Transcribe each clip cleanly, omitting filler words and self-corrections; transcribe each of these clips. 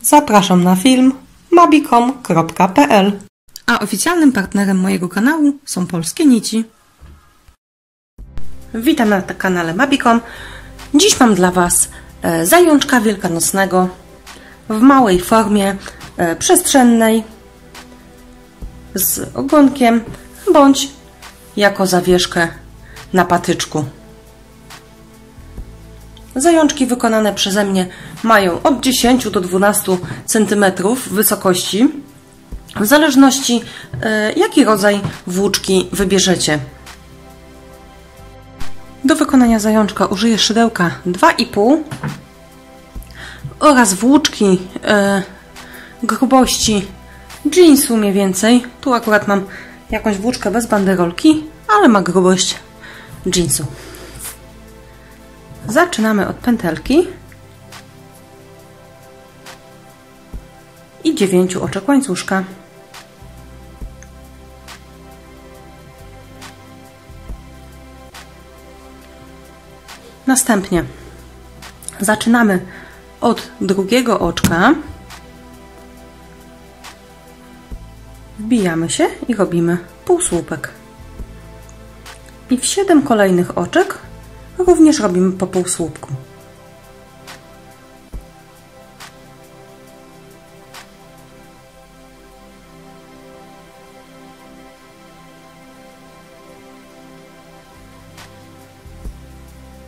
Zapraszam na film mabicom.pl. A oficjalnym partnerem mojego kanału są Polskie Nici. Witam na kanale Mabicom. Dziś mam dla Was zajączka wielkanocnego w małej formie przestrzennej z ogonkiem bądź jako zawieszkę na patyczku. Zajączki wykonane przeze mnie mają od 10 do 12 cm wysokości, w zależności jaki rodzaj włóczki wybierzecie. Do wykonania zajączka użyję szydełka 2,5 oraz włóczki grubości jeansu mniej więcej. Tu akurat mam jakąś włóczkę bez banderolki, ale ma grubość jeansu. Zaczynamy od pętelki i 9 oczek łańcuszka. Następnie zaczynamy od drugiego oczka, wbijamy się i robimy półsłupek. I w 7 kolejnych oczek również robimy po półsłupku.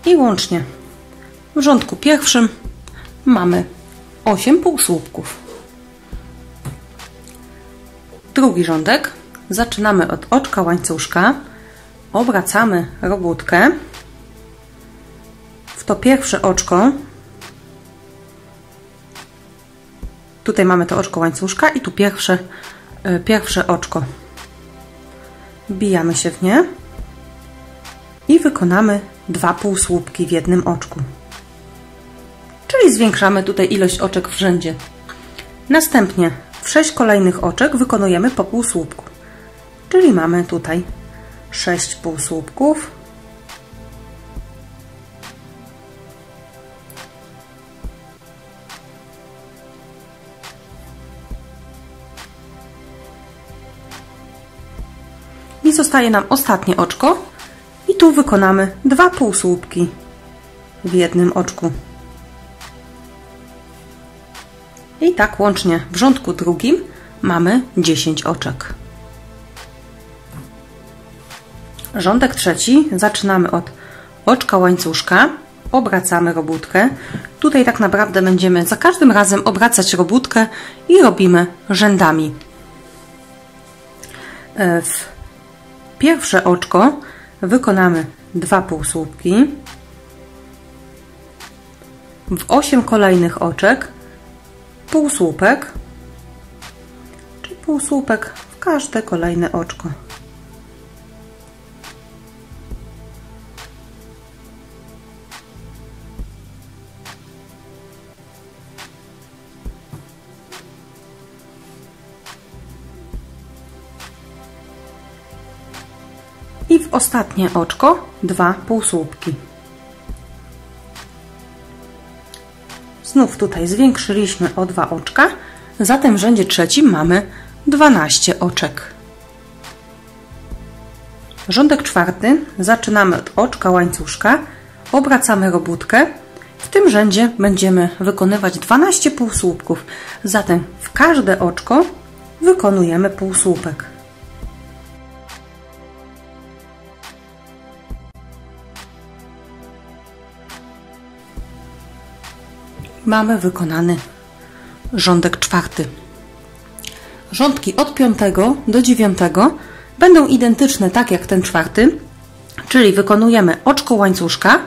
I łącznie w rządku pierwszym mamy 8 półsłupków. Drugi rządek zaczynamy od oczka łańcuszka, obracamy robótkę w to pierwsze oczko. Tutaj mamy to oczko łańcuszka i tu pierwsze oczko. Wbijamy się w nie i wykonamy 2 półsłupki w jednym oczku. Czyli zwiększamy tutaj ilość oczek w rzędzie. Następnie w 6 kolejnych oczek wykonujemy po półsłupku. Czyli mamy tutaj 6 półsłupków. I zostaje nam ostatnie oczko. I tu wykonamy 2 półsłupki w jednym oczku. I tak łącznie w rządku drugim mamy 10 oczek. Rządek trzeci zaczynamy od oczka łańcuszka, obracamy robótkę. Tutaj tak naprawdę będziemy za każdym razem obracać robótkę i robimy rzędami. W pierwsze oczko wykonamy 2 półsłupki. W 8 kolejnych oczek półsłupek, czy półsłupek w każde kolejne oczko. I w ostatnie oczko 2 półsłupki. Znów tutaj zwiększyliśmy o 2 oczka, zatem w rzędzie trzecim mamy 12 oczek. Rządek czwarty zaczynamy od oczka łańcuszka, obracamy robótkę. W tym rzędzie będziemy wykonywać 12 półsłupków, zatem w każde oczko wykonujemy półsłupek. Mamy wykonany rządek czwarty. Rządki od 5 do 9 będą identyczne tak jak ten czwarty, czyli wykonujemy oczko łańcuszka,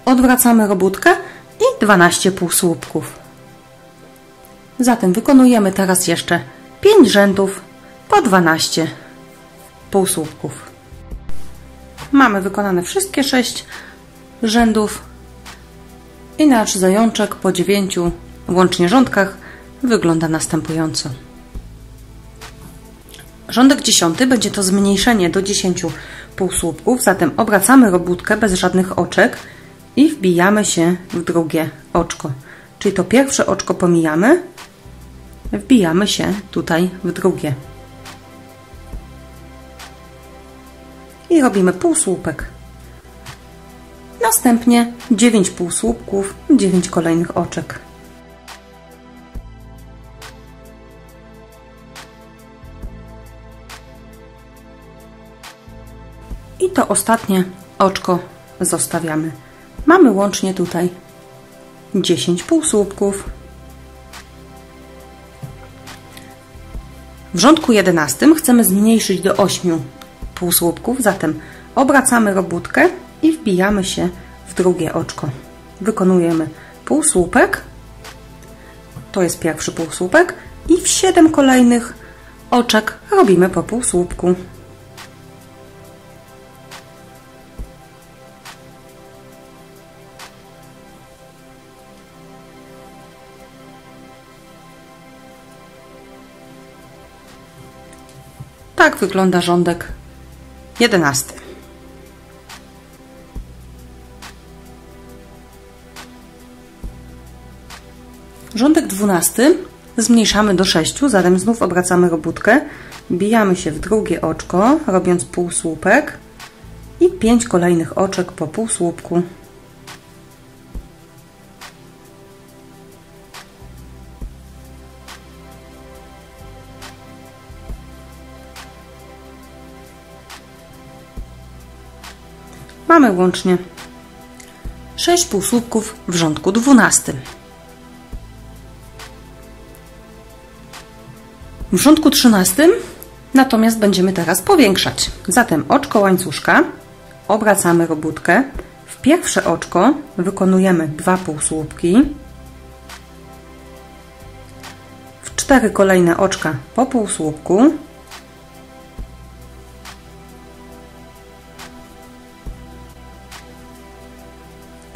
odwracamy robótkę i 12 półsłupków. Zatem wykonujemy teraz jeszcze 5 rzędów po 12 półsłupków. Mamy wykonane wszystkie 6 rzędów i nasz zajączek po 9 łącznie rządkach wygląda następująco. Rządek 10 będzie to zmniejszenie do 10 półsłupków, zatem obracamy robótkę bez żadnych oczek i wbijamy się w drugie oczko. Czyli to pierwsze oczko pomijamy wbijamy się tutaj w drugie. I robimy półsłupek. Następnie 9 półsłupków, 9 kolejnych oczek. I to ostatnie oczko zostawiamy. Mamy łącznie tutaj 10 półsłupków. W rządku 11 chcemy zmniejszyć do 8 półsłupków, zatem obracamy robótkę i wbijamy się w drugie oczko. Wykonujemy półsłupek, to jest pierwszy półsłupek, i w 7 kolejnych oczek robimy po półsłupku. Tak wygląda rządek 11. Rządek 12 zmniejszamy do 6, zatem znów obracamy robótkę, wbijamy się w drugie oczko, robiąc półsłupek i 5 kolejnych oczek po półsłupku. Mamy łącznie 6 półsłupków w rządku 12. W rządku 13 natomiast będziemy teraz powiększać. Zatem oczko łańcuszka, obracamy robótkę, w pierwsze oczko wykonujemy 2 półsłupki, w 4 kolejne oczka po półsłupku,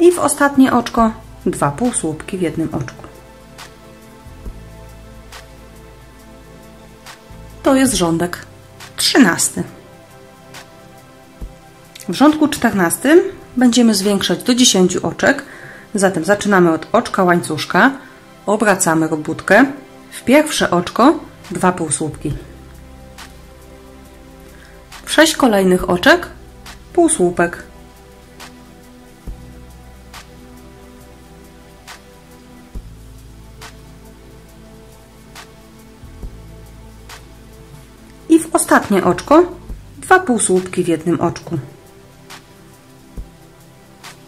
i w ostatnie oczko 2 półsłupki w jednym oczku. To jest rządek 13. W rządku 14 będziemy zwiększać do 10 oczek, zatem zaczynamy od oczka łańcuszka, obracamy robótkę, w pierwsze oczko 2 półsłupki. W 6 kolejnych oczek półsłupek. I w ostatnie oczko 2 półsłupki w jednym oczku.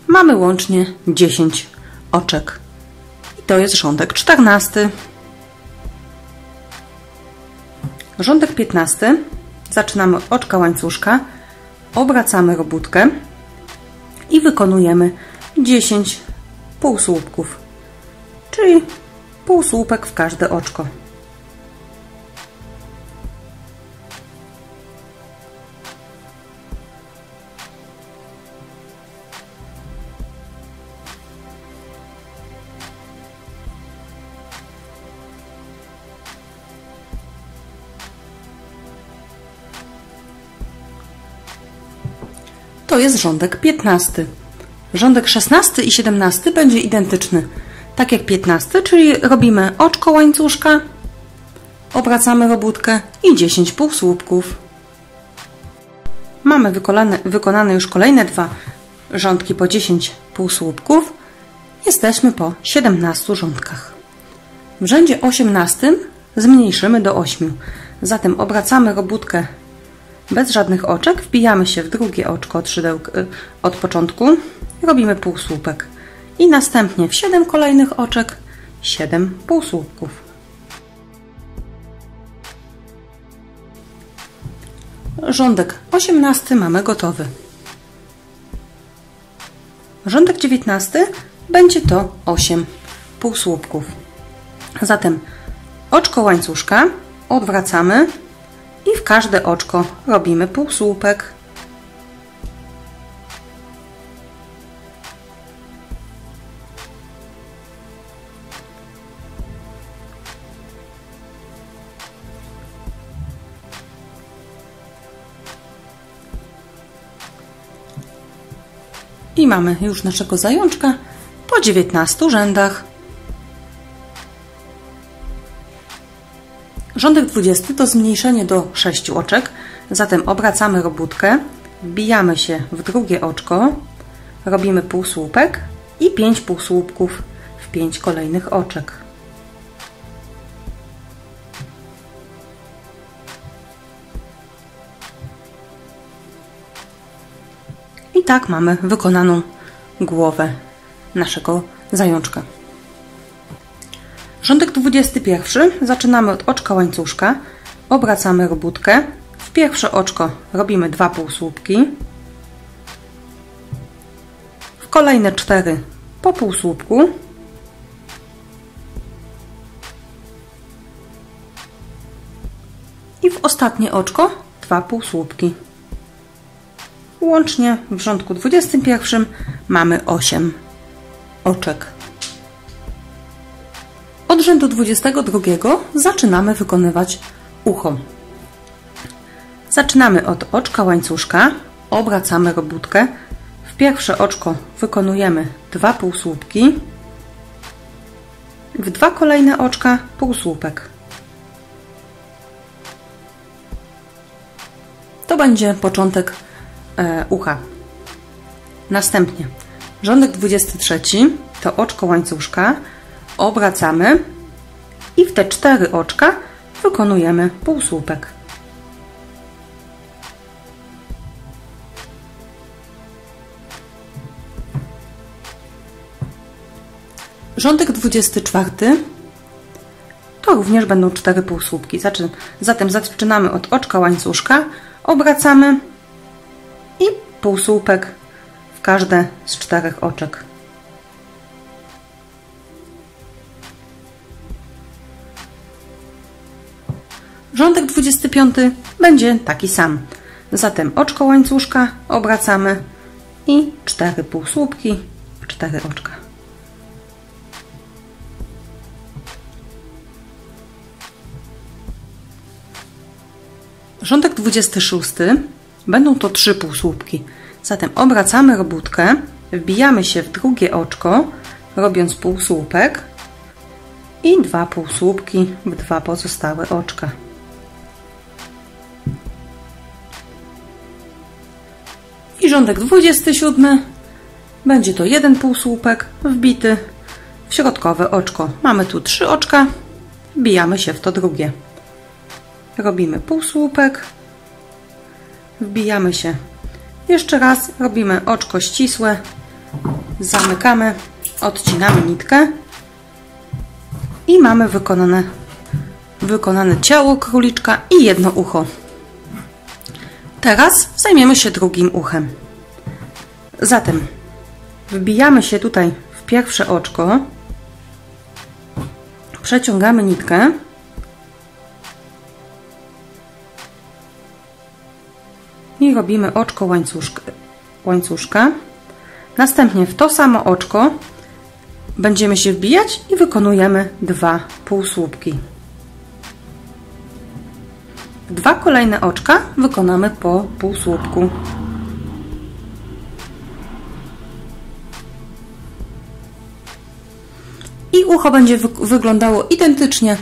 Mamy łącznie 10 oczek. I to jest rządek 14. Rządek 15. Zaczynamy od oczka łańcuszka, obracamy robótkę i wykonujemy 10 półsłupków, czyli półsłupek w każde oczko. To jest rządek 15. Rządek 16 i 17 będzie identyczny, tak jak 15, czyli robimy oczko łańcuszka, obracamy robótkę i 10 półsłupków. Mamy wykonane już kolejne 2 rządki po 10 półsłupków. Jesteśmy po 17 rządkach. W rzędzie 18 zmniejszymy do 8, zatem obracamy robótkę bez żadnych oczek, wbijamy się w drugie oczko od szydełka, od początku, robimy półsłupek i następnie w 7 kolejnych oczek 7 półsłupków. Rządek 18 mamy gotowy. Rządek 19 będzie to 8 półsłupków. Zatem oczko łańcuszka odwracamy i w każde oczko robimy półsłupek. I mamy już naszego zajączka po 19 rzędach. Rządek 20 to zmniejszenie do 6 oczek, zatem obracamy robótkę, wbijamy się w drugie oczko, robimy półsłupek i 5 półsłupków w 5 kolejnych oczek. I tak mamy wykonaną głowę naszego zajączka. Rządek 21. Zaczynamy od oczka łańcuszka, obracamy robótkę, w pierwsze oczko robimy 2 półsłupki, w kolejne 4 po półsłupku i w ostatnie oczko 2 półsłupki. Łącznie w rządku 21 mamy 8 oczek. Od rzędu 22 zaczynamy wykonywać ucho. Zaczynamy od oczka łańcuszka, obracamy robótkę, w pierwsze oczko wykonujemy 2 półsłupki, w 2 kolejne oczka półsłupek. To będzie początek ucha. Następnie rządek 23 to oczko łańcuszka, obracamy i w te 4 oczka wykonujemy półsłupek. Rządek 24 to również będą 4 półsłupki. Zatem zaczynamy od oczka łańcuszka, obracamy i półsłupek w każde z 4 oczek. Rządek 25 będzie taki sam. Zatem oczko łańcuszka obracamy i 4 półsłupki w 4 oczka. Rządek 26 będą to 3 półsłupki. Zatem obracamy robótkę, wbijamy się w drugie oczko, robiąc półsłupek i 2 półsłupki w 2 pozostałe oczka. I rządek 27 będzie to 1 półsłupek wbity w środkowe oczko. Mamy tu 3 oczka, wbijamy się w to drugie. Robimy półsłupek, wbijamy się jeszcze raz, robimy oczko ścisłe, zamykamy, odcinamy nitkę i mamy wykonane ciało króliczka i jedno ucho. Teraz zajmiemy się drugim uchem. Zatem wbijamy się tutaj w pierwsze oczko, przeciągamy nitkę i robimy oczko łańcuszka. Następnie w to samo oczko będziemy się wbijać i wykonujemy 2 półsłupki. 2 kolejne oczka wykonamy po półsłupku. I ucho będzie wyglądało identycznie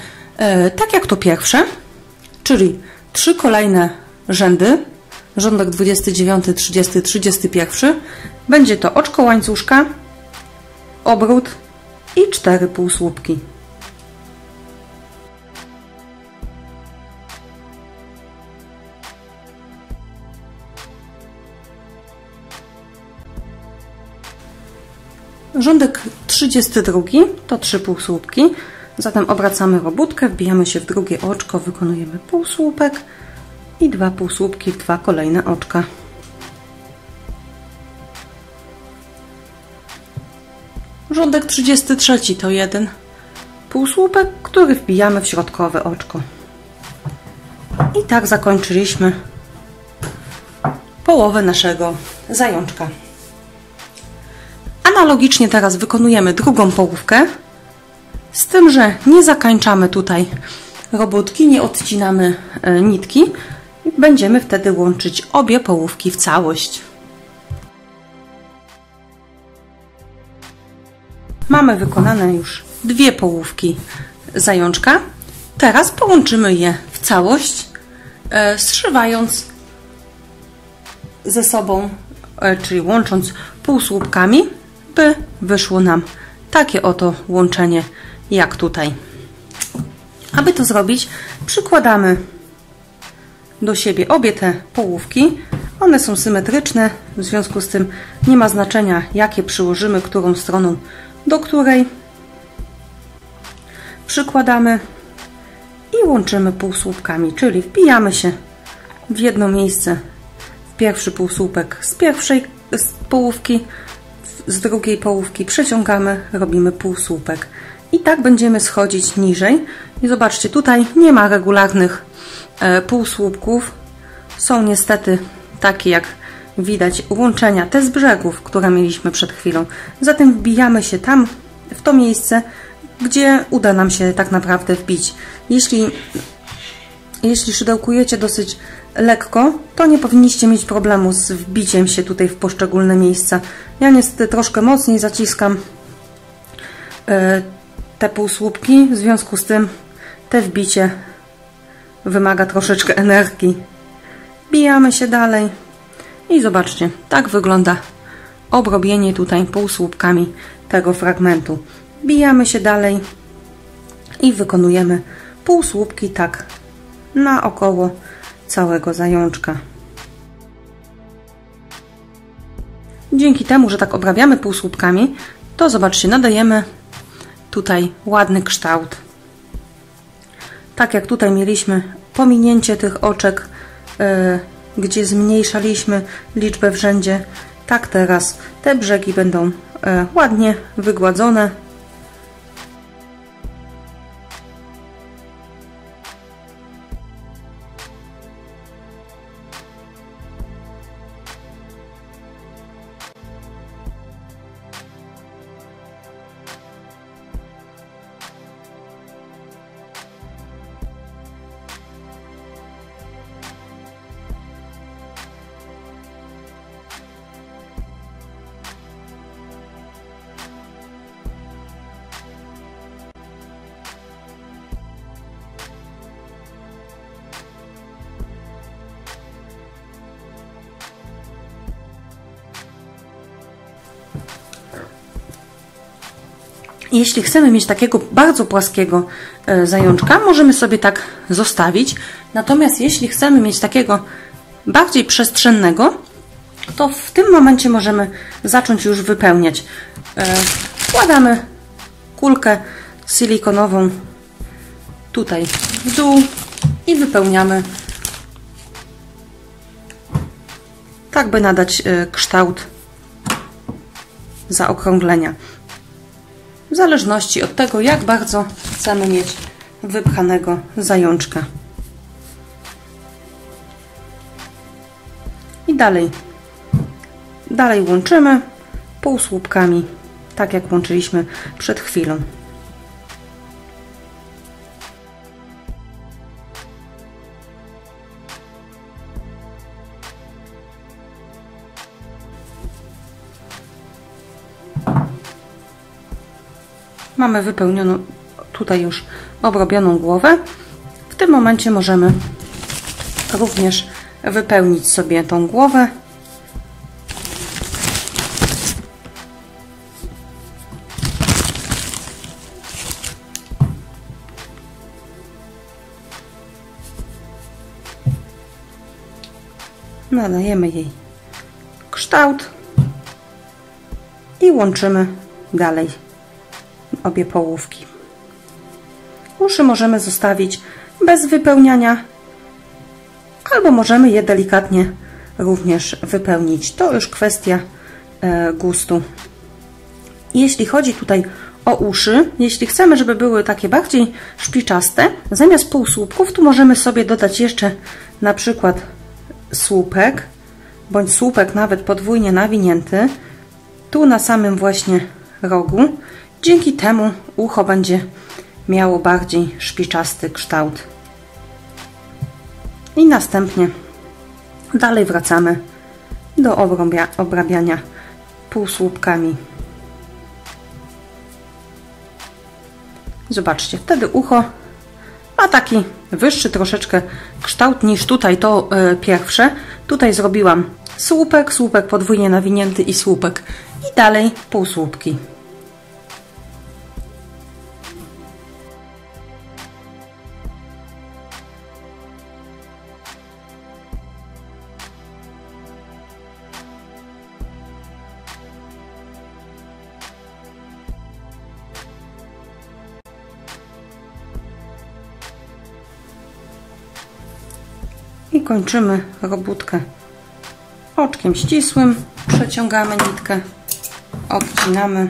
tak jak to pierwsze, czyli 3 kolejne rzędy, rządek 29, 30, 31, będzie to oczko łańcuszka, obrót i 4 półsłupki. Rządek 32 to 3 półsłupki, zatem obracamy robótkę, wbijamy się w drugie oczko, wykonujemy półsłupek i 2 półsłupki w 2 kolejne oczka. Rządek 33 to 1 półsłupek, który wbijamy w środkowe oczko. I tak zakończyliśmy połowę naszego zajączka. Analogicznie teraz wykonujemy drugą połówkę, z tym, że nie zakańczamy tutaj robótki, nie odcinamy nitki. Będziemy wtedy łączyć obie połówki w całość. Mamy wykonane już 2 połówki zajączka Teraz połączymy je w całość, zszywając ze sobą, czyli łącząc półsłupkami, by wyszło nam takie oto łączenie jak tutaj. Aby to zrobić, przykładamy do siebie obie te połówki. One są symetryczne, w związku z tym nie ma znaczenia, jakie przyłożymy, którą stroną do której. Przykładamy i łączymy półsłupkami, czyli wbijamy się w jedno miejsce, w pierwszy półsłupek z pierwszej połówki, z drugiej połówki przeciągamy, robimy półsłupek. I tak będziemy schodzić niżej. I zobaczcie, tutaj nie ma regularnych półsłupków. Są niestety takie, jak widać, łączenia te z brzegów, które mieliśmy przed chwilą. Zatem wbijamy się tam, w to miejsce, gdzie uda nam się tak naprawdę wbić. Jeśli szydełkujecie dosyć lekko, to nie powinniście mieć problemu z wbiciem się tutaj w poszczególne miejsca. Ja niestety troszkę mocniej zaciskam te półsłupki, w związku z tym te wbicie wymaga troszeczkę energii. Wbijamy się dalej i zobaczcie, tak wygląda obrobienie tutaj półsłupkami tego fragmentu. Wbijamy się dalej i wykonujemy półsłupki tak naokoło całego zajączka. Dzięki temu, że tak obrabiamy półsłupkami, to zobaczcie, nadajemy tutaj ładny kształt. Tak jak tutaj mieliśmy pominięcie tych oczek, gdzie zmniejszaliśmy liczbę w rzędzie, tak teraz te brzegi będą ładnie wygładzone. Jeśli chcemy mieć takiego bardzo płaskiego zajączka, możemy sobie tak zostawić. Natomiast jeśli chcemy mieć takiego bardziej przestrzennego, to w tym momencie możemy zacząć już wypełniać. Wkładamy kulkę silikonową tutaj w dół i wypełniamy, tak by nadać kształt zaokrąglenia. W zależności od tego, jak bardzo chcemy mieć wypchanego zajączka. I dalej łączymy półsłupkami, tak jak łączyliśmy przed chwilą. Mamy wypełnioną tutaj już obrobioną głowę. W tym momencie możemy również wypełnić sobie tą głowę. Nadajemy jej kształt i łączymy dalej obie połówki. Uszy możemy zostawić bez wypełniania, albo możemy je delikatnie również wypełnić. To już kwestia gustu. Jeśli chodzi tutaj o uszy, jeśli chcemy, żeby były takie bardziej szpiczaste, zamiast półsłupków tu możemy sobie dodać jeszcze na przykład słupek, bądź słupek nawet podwójnie nawinięty, tu na samym właśnie rogu. Dzięki temu ucho będzie miało bardziej szpiczasty kształt. I następnie dalej wracamy do obrabiania półsłupkami. Zobaczcie, wtedy ucho Ma taki wyższy troszeczkę kształt niż tutaj to pierwsze. Tutaj zrobiłam słupek, słupek podwójnie nawinięty i słupek. I dalej półsłupki. I kończymy robótkę oczkiem ścisłym. Przeciągamy nitkę, odcinamy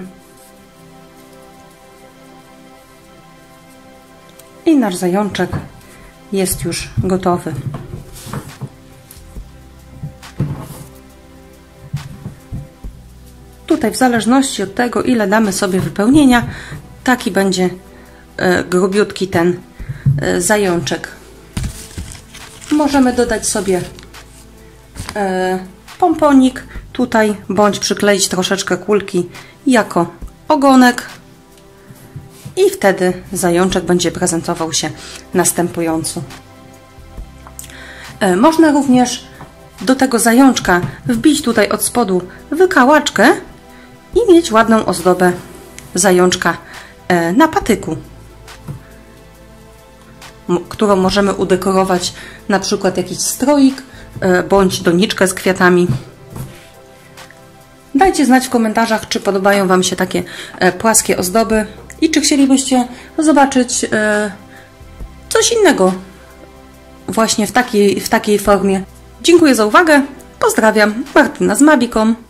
i nasz zajączek jest już gotowy. Tutaj w zależności od tego, ile damy sobie wypełnienia, taki będzie grubiutki ten zajączek. Możemy dodać sobie pomponik tutaj, bądź przykleić troszeczkę kulki jako ogonek i wtedy zajączek będzie prezentował się następująco. Można również do tego zajączka wbić tutaj od spodu wykałaczkę i mieć ładną ozdobę zajączka na patyku, którą możemy udekorować na przykład jakiś stroik bądź doniczkę z kwiatami. Dajcie znać w komentarzach, czy podobają Wam się takie płaskie ozdoby i czy chcielibyście zobaczyć coś innego właśnie w takiej formie. Dziękuję za uwagę, pozdrawiam, Martyna z Mabi.com.